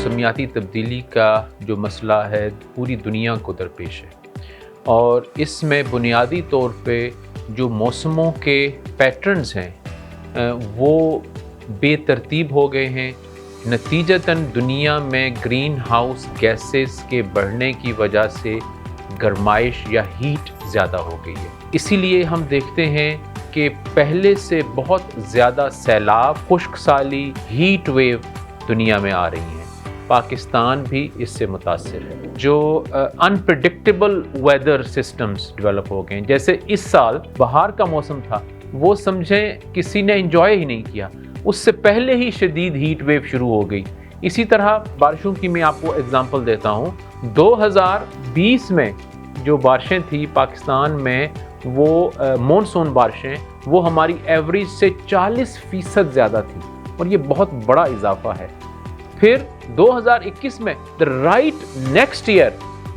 موسمیاتی تبدیلی کا جو مسئلہ ہے پوری دنیا کو درپیش ہے، اور اس میں بنیادی طور پہ جو موسموں کے پیٹرنز ہیں وہ بے ترتیب ہو گئے ہیں۔ نتیجتاً دنیا میں گرین ہاؤس گیسز کے بڑھنے کی وجہ سے گرمائش یا ہیٹ زیادہ ہو گئی ہے۔ اسی لیے ہم دیکھتے ہیں کہ پہلے سے بہت زیادہ سیلاب، خشک سالی، ہیٹ ویو دنیا میں آ رہی ہیں۔ پاکستان بھی اس سے متاثر ہے۔ جو انپریڈکٹیبل ویدر سسٹمز ڈیولپ ہو گئے ہیں، جیسے اس سال بہار کا موسم تھا، وہ سمجھیں کسی نے انجوائے ہی نہیں کیا، اس سے پہلے ہی شدید ہیٹ ویو شروع ہو گئی۔ اسی طرح بارشوں کی میں آپ کو اگزامپل دیتا ہوں۔ 2020 میں جو بارشیں تھیں پاکستان میں، وہ مونسون بارشیں، وہ ہماری ایوریج سے 40% زیادہ تھیں، اور یہ بہت بڑا اضافہ ہے۔ پھر 2021 میں رائٹ نیکسٹ ایئر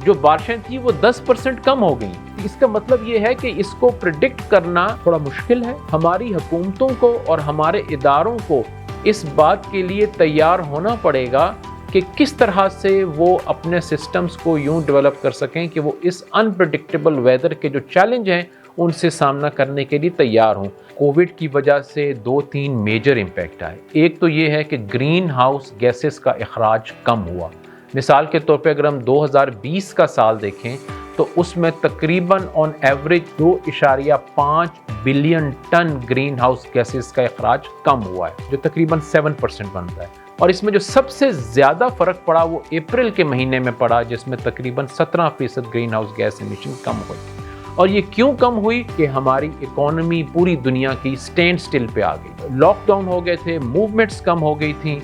جو بارشیں تھیں وہ 10% کم ہو گئیں۔ اس کا مطلب یہ ہے کہ اس کو پریڈکٹ کرنا تھوڑا مشکل ہے۔ ہماری حکومتوں کو اور ہمارے اداروں کو اس بات کے لیے تیار ہونا پڑے گا کہ کس طرح سے وہ اپنے سسٹمز کو یوں ڈیولپ کر سکیں کہ وہ اس انپریڈکٹیبل ویدر کے جو چیلنج ہیں ان سے سامنا کرنے کے لیے تیار ہوں۔ کووڈ کی وجہ سے 2-3 میجر امپیکٹ آئے۔ ایک تو یہ ہے کہ گرین ہاؤس گیسز کا اخراج کم ہوا۔ مثال کے طور پہ اگر ہم 2020 کا سال دیکھیں تو اس میں تقریباً on average 2.5 billion ton greenhouse gases کا اخراج کم ہوا ہے، جو تقریباً 7% بنتا ہے۔ اور اس میں جو سب سے زیادہ فرق پڑا وہ اپریل کے مہینے میں پڑا، جس میں تقریباً 17% گرین ہاؤس گیس ایمیشن کم ہوئی۔ اور یہ کیوں کم ہوئی کہ ہماری اکانومی پوری دنیا کی سٹینڈ سٹل پہ آ گئی۔ لاک ڈاؤن ہو گئے تھے، موومنٹس کم ہو گئی تھیں،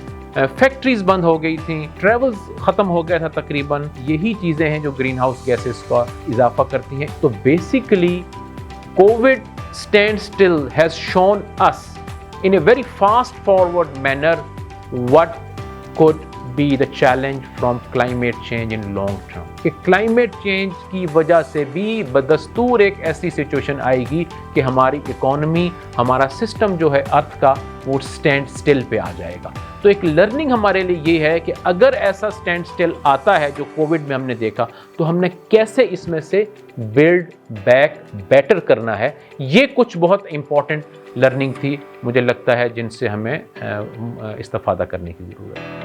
فیکٹریز بند ہو گئی تھیں، ٹریولز ختم ہو گیا تھا تقریباً۔ یہی چیزیں ہیں جو گرین ہاؤس گیسز کا اضافہ کرتی ہیں۔ تو basically covid standstill has shown اس in a very fast forward manner what could be the challenge from climate change in long term۔ کہ climate change کی وجہ سے بھی بدستور ایک ایسی سچویشن آئے گی کہ ہماری اکانومی، ہمارا سسٹم جو ہے ارتھ کا، وہ سٹینڈ سٹل پہ آ جائے گا۔ تو ایک لرننگ ہمارے لیے یہ ہے کہ اگر ایسا سٹینڈ سٹل آتا ہے جو کووڈ میں ہم نے دیکھا، تو ہم نے کیسے اس میں سے بلڈ بیک بیٹر کرنا ہے۔ یہ کچھ بہت امپورٹنٹ لرننگ تھی، مجھے لگتا ہے جن سے ہمیں استفادہ کرنے کی ضرورت ہے۔